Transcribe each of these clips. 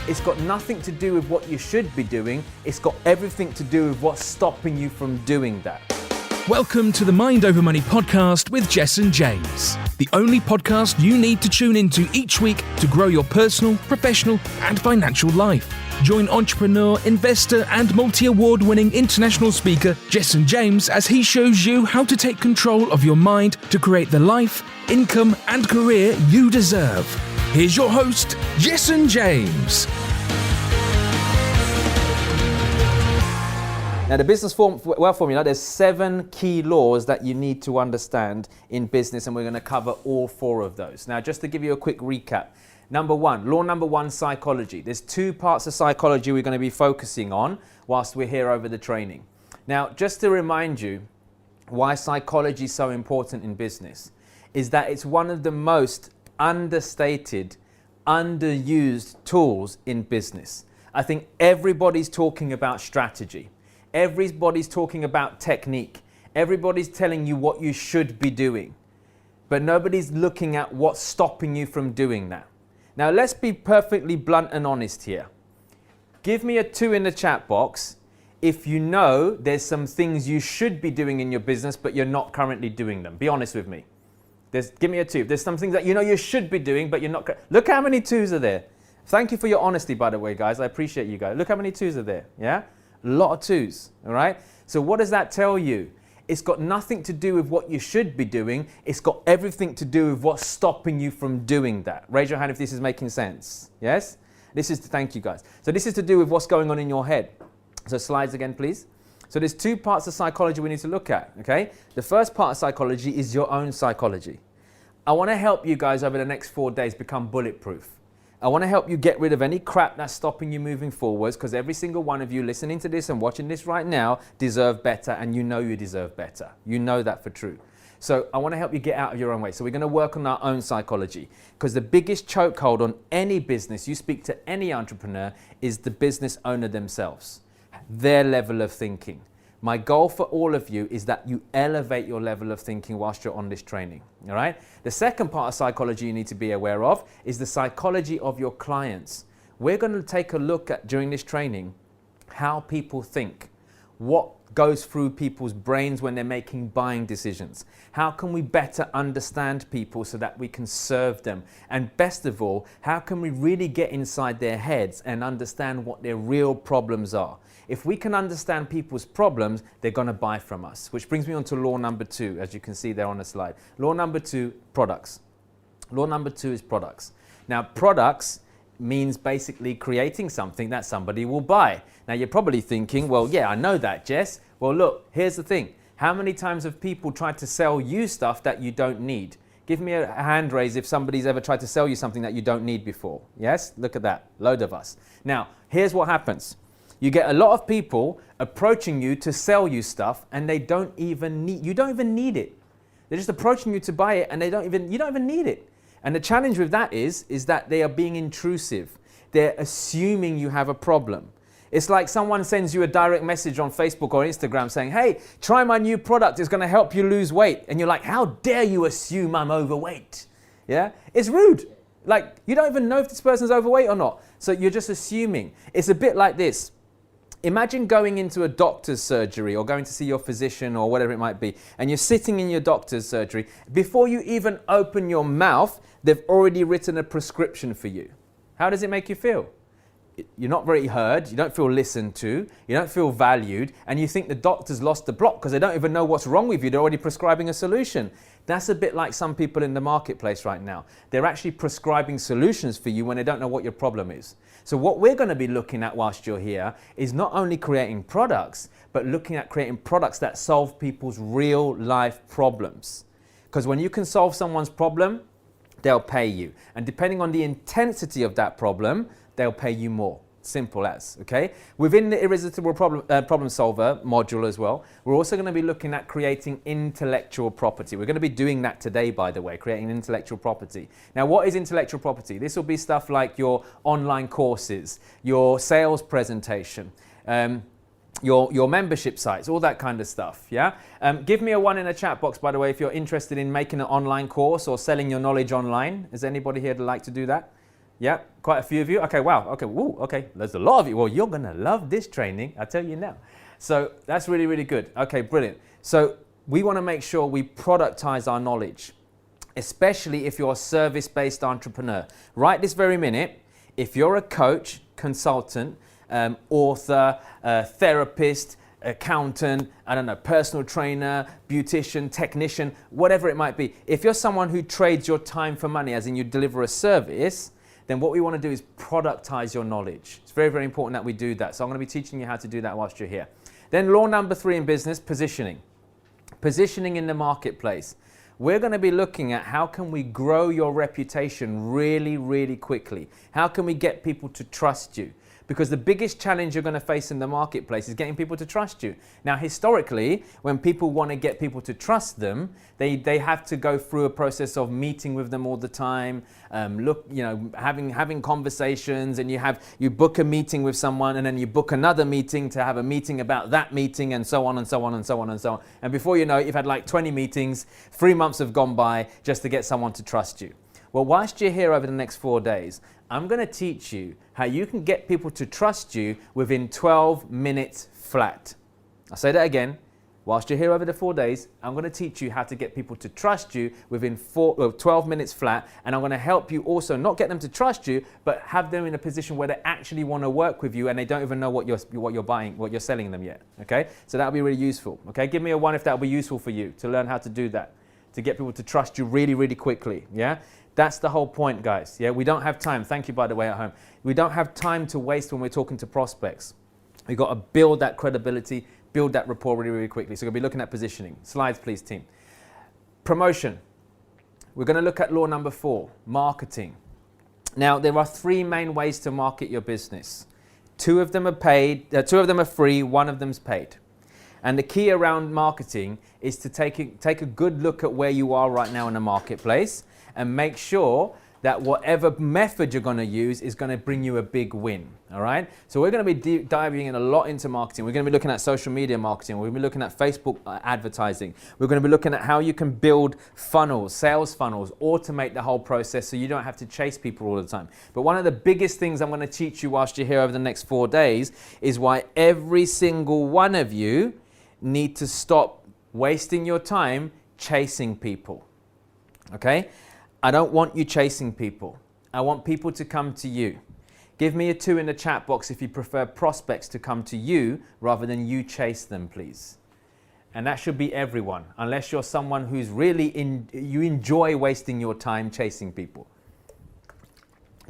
It's got nothing to do with what you should be doing. It's got everything to do with what's stopping you from doing that. Welcome to the Mind Over Money podcast with Jessen James, the only podcast you need to tune into each week to grow your personal, professional, and financial life. Join entrepreneur, investor, and multi-award-winning international speaker Jessen James as he shows you how to take control of your mind to create the life, income, and career you deserve. Here's your host, Jessen James. Now, the business wealth formula, there's 7 key laws that you need to understand in business, and we're going to cover all 4 of those. Now, just to give you a quick recap. Law number one, psychology. There's 2 parts of psychology we're going to be focusing on whilst we're here over the training. Now, just to remind you why psychology is so important in business is that it's one of the most understated, underused tools in business. I think everybody's talking about strategy. Everybody's talking about technique. Everybody's telling you what you should be doing, but nobody's looking at what's stopping you from doing that. Now, let's be perfectly blunt and honest here. Give me a 2 in the chat box if you know there's some things you should be doing in your business, but you're not currently doing them. Be honest with me. Give me a 2. There's some things that you know you should be doing, but you're not. Look how many 2s are there. Thank you for your honesty, by the way, guys. I appreciate you guys. Look how many 2s are there. Yeah? A lot of 2s, all right? So what does that tell you? It's got nothing to do with what you should be doing. It's got everything to do with what's stopping you from doing that. Raise your hand if this is making sense. Yes? Thank you, guys. So this is to do with what's going on in your head. So slides again, please. So there's 2 parts of psychology we need to look at, okay? The first part of psychology is your own psychology. I want to help you guys over the next 4 days become bulletproof. I want to help you get rid of any crap that's stopping you moving forwards, because every single one of you listening to this and watching this right now deserve better, and you know you deserve better. You know that for true. So I want to help you get out of your own way. So we're going to work on our own psychology, because the biggest chokehold on any business, you speak to any entrepreneur, is the business owner themselves, their level of thinking. My goal for all of you is that you elevate your level of thinking whilst you're on this training, all right? The second part of psychology you need to be aware of is the psychology of your clients. We're going to take a look at, during this training, how people think, what goes through people's brains when they're making buying decisions. How can we better understand people so that we can serve them? And best of all, how can we really get inside their heads and understand what their real problems are? If we can understand people's problems, they're going to buy from us. Which brings me on to law number 2, as you can see there on the slide. Law number 2, products. Law number 2 is products. Now, products means basically creating something that somebody will buy. Now, you're probably thinking, well, yeah, I know that, Jess. Well, look, here's the thing. How many times have people tried to sell you stuff that you don't need? Give me a hand raise if somebody's ever tried to sell you something that you don't need before. Yes? Look at that. Load of us. Now, here's what happens. You get a lot of people approaching you to sell you stuff, and you don't even need it. They're just approaching you to buy it, and you don't even need it. And the challenge with that is that they are being intrusive. They're assuming you have a problem. It's like someone sends you a direct message on Facebook or Instagram saying, hey, try my new product, it's going to help you lose weight. And you're like, how dare you assume I'm overweight? Yeah? It's rude. Like, you don't even know if this person's overweight or not. So you're just assuming. It's a bit like this. Imagine going into a doctor's surgery or going to see your physician or whatever it might be, and you're sitting in your doctor's surgery. Before you even open your mouth, they've already written a prescription for you. How does it make you feel? You're not very heard, you don't feel listened to, you don't feel valued, and you think the doctor's lost the plot because they don't even know what's wrong with you. They're already prescribing a solution. That's a bit like some people in the marketplace right now. They're actually prescribing solutions for you when they don't know what your problem is. So what we're going to be looking at whilst you're here is not only creating products, but looking at creating products that solve people's real life problems. Because when you can solve someone's problem, they'll pay you. And depending on the intensity of that problem, they'll pay you more. Simple as, okay? Within the irresistible problem solver module as well, we're also going to be looking at creating intellectual property. We're going to be doing that today, by the way, creating intellectual property. Now, what is intellectual property? This will be stuff like your online courses, your sales presentation, your membership sites, all that kind of stuff, yeah? Give me a 1 in the chat box, by the way, if you're interested in making an online course or selling your knowledge online. Is anybody here that like to do that? Yeah, quite a few of you. Okay, wow. Okay, woo, okay. There's a lot of you. Well, you're going to love this training, I tell you now. So that's really, really good. Okay, brilliant. So we want to make sure we productize our knowledge, especially if you're a service-based entrepreneur. Right this very minute, if you're a coach, consultant, author, therapist, accountant, I don't know, personal trainer, beautician, technician, whatever it might be. If you're someone who trades your time for money, as in you deliver a service, then what we want to do is productize your knowledge. It's very, very important that we do that. So I'm going to be teaching you how to do that whilst you're here. Then law number 3 in business, positioning. Positioning in the marketplace. We're going to be looking at how can we grow your reputation really, really quickly. How can we get people to trust you? Because the biggest challenge you're going to face in the marketplace is getting people to trust you. Now, historically, when people want to get people to trust them, they have to go through a process of meeting with them all the time, having conversations, and you book a meeting with someone, and then you book another meeting to have a meeting about that meeting, and so on and so on and so on and so on. And before you know it, you've had like 20 meetings, 3 months have gone by just to get someone to trust you. Well, whilst you're here over the next 4 days, I'm going to teach you how you can get people to trust you within 12 minutes flat. I'll say that again. Whilst you're here over the 4 days, I'm going to teach you how to get people to trust you within 12 minutes flat. And I'm going to help you also not get them to trust you, but have them in a position where they actually want to work with you and they don't even know what you're buying, what you're selling them yet. Okay? So that'll be really useful. Okay? Give me a 1 if that'll be useful for you to learn how to do that, to get people to trust you really, really quickly. Yeah? That's the whole point, guys. Yeah, we don't have time. Thank you, by the way, at home. We don't have time to waste when we're talking to prospects. We've got to build that credibility, build that rapport really, really quickly. So we're going to be looking at positioning. Slides, please, team. Promotion. We're going to look at law number 4, marketing. Now, there are 3 main ways to market your business. 2 of them are paid, 2 of them are free, 1 of them's paid. And the key around marketing is to take a good look at where you are right now in the marketplace and make sure that whatever method you're going to use is going to bring you a big win. All right? So we're going to be diving in a lot into marketing. We're going to be looking at social media marketing. We're going to be looking at Facebook advertising. We're going to be looking at how you can build funnels, sales funnels, automate the whole process so you don't have to chase people all the time. But one of the biggest things I'm going to teach you whilst you're here over the next 4 days is why every single one of you need to stop wasting your time chasing people. Okay? I don't want you chasing people. I want people to come to you. Give me a 2 in the chat box if you prefer prospects to come to you rather than you chase them, please. And that should be everyone, unless you're someone who's really you enjoy wasting your time chasing people.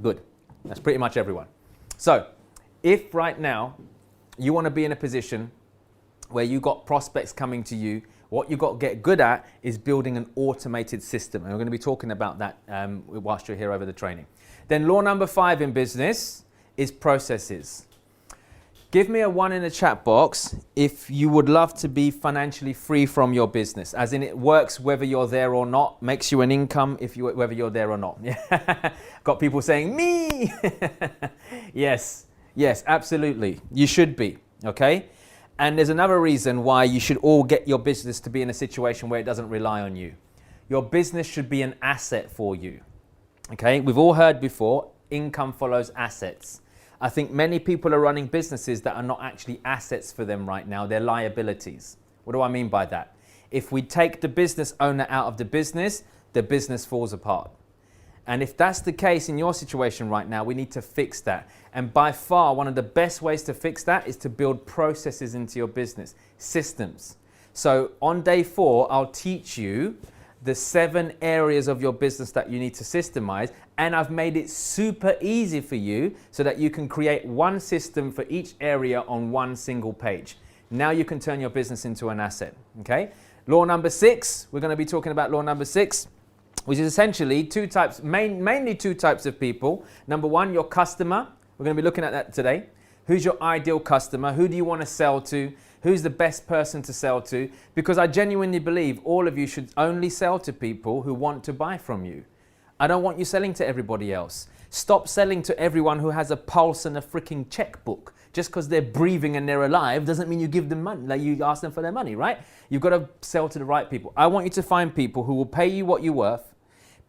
Good. That's pretty much everyone. So, if right now you want to be in a position where you got prospects coming to you, what you've got to get good at is building an automated system. And we're going to be talking about that whilst you're here over the training. Then law number 5 in business is processes. Give me a 1 in the chat box if you would love to be financially free from your business, as in it works whether you're there or not, makes you an income whether you're there or not. Got people saying, me! Yes, absolutely. You should be, okay? And there's another reason why you should all get your business to be in a situation where it doesn't rely on you. Your business should be an asset for you. Okay, we've all heard before, income follows assets. I think many people are running businesses that are not actually assets for them right now, they're liabilities. What do I mean by that? If we take the business owner out of the business falls apart. And if that's the case in your situation right now, we need to fix that. And by far, one of the best ways to fix that is to build processes into your business, systems. So on day 4, I'll teach you the 7 areas of your business that you need to systemize. And I've made it super easy for you so that you can create one system for each area on one single page. Now you can turn your business into an asset, okay? Law number 6, we're going to be talking about law number 6. Which is essentially 2 types, mainly 2 types of people. Number 1, your customer. We're going to be looking at that today. Who's your ideal customer? Who do you want to sell to? Who's the best person to sell to? Because I genuinely believe all of you should only sell to people who want to buy from you. I don't want you selling to everybody else. Stop selling to everyone who has a pulse and a freaking checkbook. Just because they're breathing and they're alive doesn't mean you give them money, like you ask them for their money, right? You've got to sell to the right people. I want you to find people who will pay you what you're worth,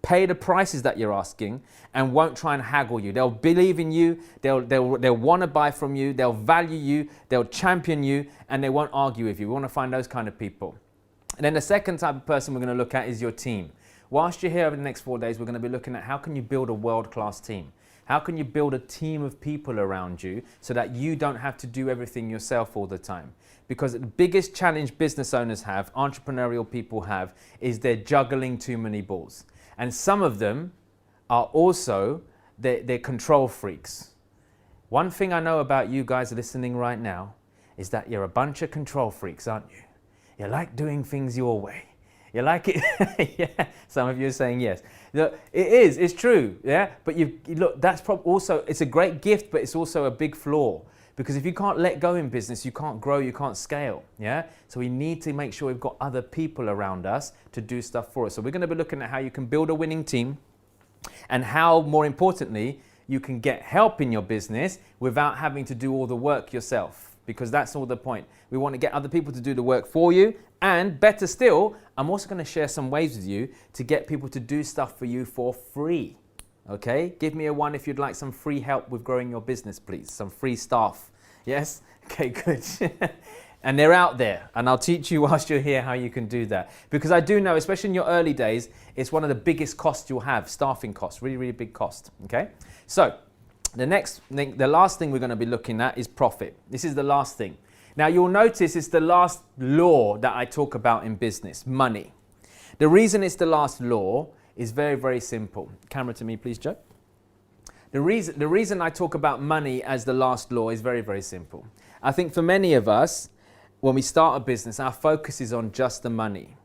pay the prices that you're asking, and won't try and haggle you. They'll believe in you, they'll want to buy from you, they'll value you, they'll champion you, and they won't argue with you. We want to find those kind of people. And then the second type of person we're going to look at is your team. Whilst you're here over the next 4 days, we're going to be looking at how can you build a world-class team? How can you build a team of people around you so that you don't have to do everything yourself all the time? Because the biggest challenge business owners have, entrepreneurial people have, is they're juggling too many balls. And some of them are also, they're control freaks. One thing I know about you guys listening right now is that you're a bunch of control freaks, aren't you? You like doing things your way. You like it? Yeah, some of you are saying yes. Look, it's true, yeah? But look, that's also, it's a great gift, but it's also a big flaw. Because if you can't let go in business, you can't grow, you can't scale, yeah? So we need to make sure we've got other people around us to do stuff for us. So we're going to be looking at how you can build a winning team and how, more importantly, you can get help in your business without having to do all the work yourself. Because that's all the point. We want to get other people to do the work for you. And better still, I'm also going to share some ways with you to get people to do stuff for you for free. Okay? Give me a 1 if you'd like some free help with growing your business, please. Some free staff. Yes? Okay, good. And they're out there. And I'll teach you whilst you're here how you can do that. Because I do know, especially in your early days, it's one of the biggest costs you'll have. Staffing costs. Really, really big cost. Okay? So, the last thing we're going to be looking at is profit. This is the last thing. Now you'll notice it's the last law that I talk about in business, money. The reason it's the last law is very, very simple. Camera to me, please, Joe. The reason I talk about money as the last law is very, very simple. I think for many of us, when we start a business, our focus is on just the money.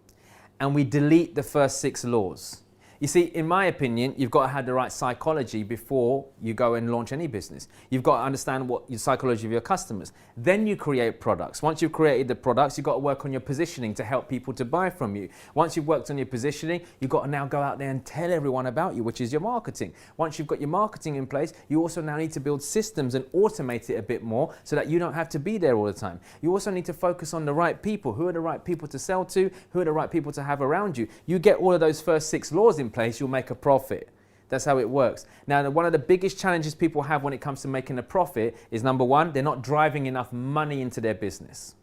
And we delete the first 6 laws. You see, in my opinion, you've got to have the right psychology before you go and launch any business. You've got to understand what your psychology of your customers. Then you create products. Once you've created the products, you've got to work on your positioning to help people to buy from you. Once you've worked on your positioning, you've got to now go out there and tell everyone about you, which is your marketing. Once you've got your marketing in place, you also now need to build systems and automate it a bit more so that you don't have to be there all the time. You also need to focus on the right people. Who are the right people to sell to? Who are the right people to have around you? You get all of those first 6 laws in place, you'll make a profit. That's how it works. Now, one of the biggest challenges people have when it comes to making a profit is, number 1, they're not driving enough money into their business.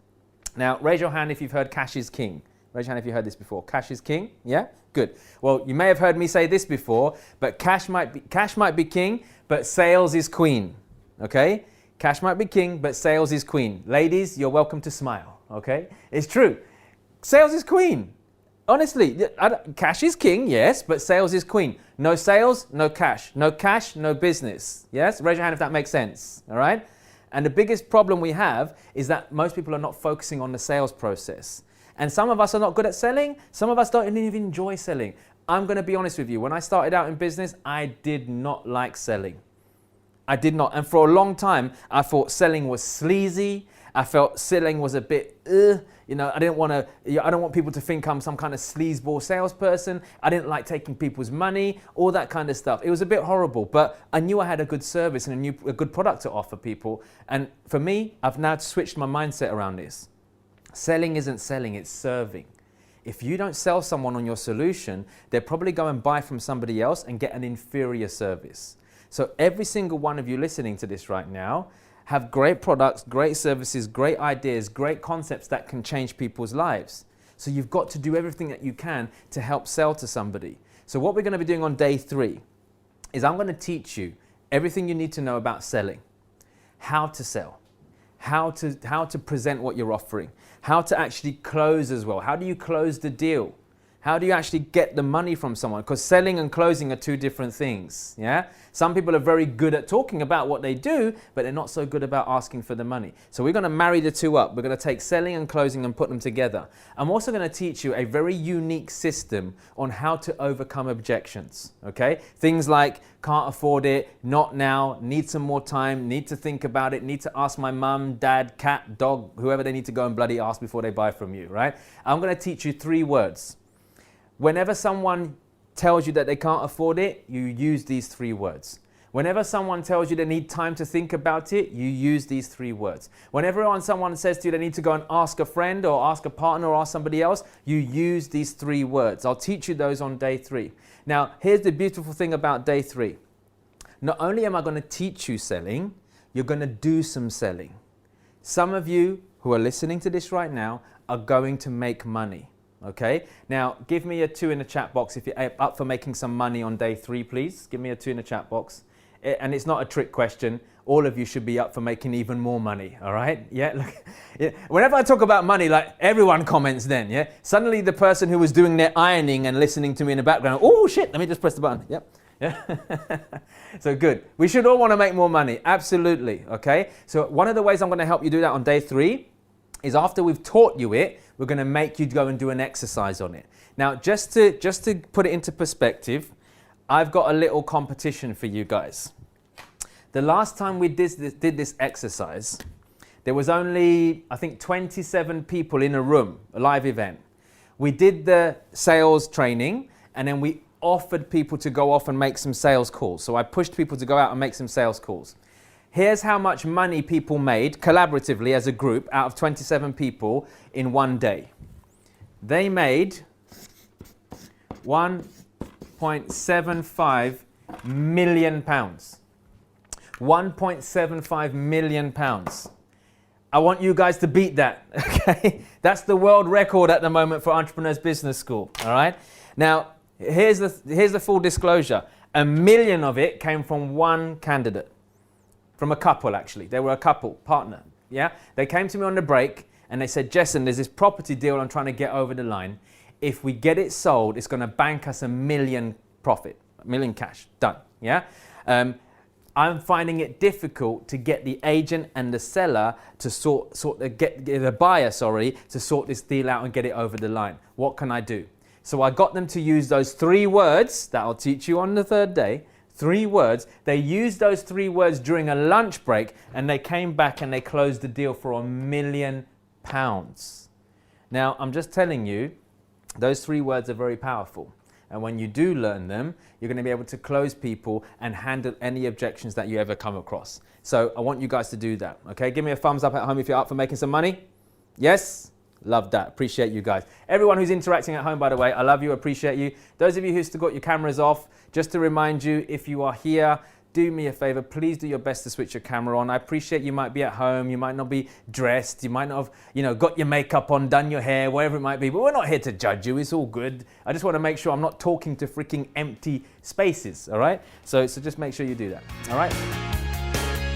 Now, raise your hand if you've heard cash is king. Raise your hand if you heard this before. Cash is king? Yeah? Good. Well, you may have heard me say this before, but cash might be king, but sales is queen. Okay? Cash might be king, but sales is queen. Ladies, you're welcome to smile. Okay? It's true. Sales is queen. Honestly, cash is king, yes, but sales is queen. No sales, no cash. No cash, no business. Yes? Raise your hand if that makes sense. All right? And the biggest problem we have is that most people are not focusing on the sales process. And some of us are not good at selling. Some of us don't even enjoy selling. I'm going to be honest with you. When I started out in business, I did not like selling. I did not. And for a long time, I thought selling was sleazy. I felt selling was a bit, I don't want people to think I'm some kind of sleazeball salesperson. I didn't like taking people's money, all that kind of stuff. It was a bit horrible, but I knew I had a good service and a good product to offer people. And for me, I've now switched my mindset around this. Selling isn't selling, it's serving. If you don't sell someone on your solution, they'll probably go and buy from somebody else and get an inferior service. So every single one of you listening to this right now, have great products, great services, great ideas, great concepts that can change people's lives. So you've got to do everything that you can to help sell to somebody. So what we're going to be doing on day 3 is I'm going to teach you everything you need to know about selling, how to sell, how to present what you're offering, how to actually close as well. How do you close the deal? How do you actually get the money from someone? Because selling and closing are 2 different things, yeah? Some people are very good at talking about what they do, but they're not so good about asking for the money. So we're going to marry the 2 up. We're going to take selling and closing and put them together. I'm also going to teach you a very unique system on how to overcome objections, okay? Things like can't afford it, not now, need some more time, need to think about it, need to ask my mum, dad, cat, dog, whoever they need to go and bloody ask before they buy from you, right? I'm going to teach you 3 words. Whenever someone tells you that they can't afford it, you use these 3 words. Whenever someone tells you they need time to think about it, you use these 3 words. Whenever someone says to you they need to go and ask a friend or ask a partner or ask somebody else, you use these 3 words. I'll teach you those on day 3. Now, here's the beautiful thing about day 3. Not only am I going to teach you selling, you're going to do some selling. Some of you who are listening to this right now are going to make money. Okay, now give me a 2 in the chat box if you're up for making some money on day 3, please. Give me a 2 in the chat box. And it's not a trick question. All of you should be up for making even more money, all right? Yeah, look, yeah. Whenever I talk about money, like everyone comments then, yeah? Suddenly the person who was doing their ironing and listening to me in the background, oh shit, let me just press the button, yep. Yeah. So good. We should all want to make more money, absolutely, okay? So one of the ways I'm going to help you do that on day 3 is after we've taught you it, we're going to make you go and do an exercise on it. Now, just to put it into perspective, I've got a little competition for you guys. The last time we did this exercise, there was only, I think, 27 people in a room, a live event. We did the sales training, and then we offered people to go off and make some sales calls. So I pushed people to go out and make some sales calls. Here's how much money people made collaboratively as a group out of 27 people in one day. They made £1.75 million. £1.75 million. I want you guys to beat that, okay? That's the world record at the moment for Entrepreneurs Business School, all right? Now, here's the full disclosure. $1 million of it came from one candidate, from a couple actually. They were a couple, partner, yeah? They came to me on the break and they said, Jessen, there's this property deal I'm trying to get over the line. If we get it sold, it's gonna bank us $1 million profit, $1 million cash, done, yeah? I'm finding it difficult to get the agent and the seller to get the buyer, to sort this deal out and get it over the line. What can I do? So I got them to use those 3 words that I'll teach you on the 3rd day. 3 words. They used those 3 words during a lunch break, and they came back and they closed the deal for £1 million. Now, I'm just telling you, those 3 words are very powerful. And when you do learn them, you're going to be able to close people and handle any objections that you ever come across. So I want you guys to do that, okay? Give me a thumbs up at home if you're up for making some money. Yes? Love that. Appreciate you guys. Everyone who's interacting at home, by the way, I love you, appreciate you. Those of you who've still got your cameras off, just to remind you, if you are here, do me a favor, please do your best to switch your camera on. I appreciate you might be at home, you might not be dressed, you might not have, got your makeup on, done your hair, whatever it might be, but we're not here to judge you, it's all good. I just want to make sure I'm not talking to freaking empty spaces, all right? So just make sure you do that, all right?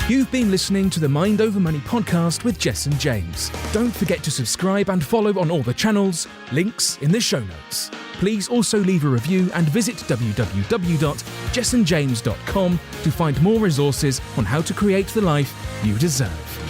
You've been listening to the Mind Over Money podcast with Jessen James. Don't forget to subscribe and follow on all the channels, links in the show notes. Please also leave a review and visit www.jessenjames.com to find more resources on how to create the life you deserve.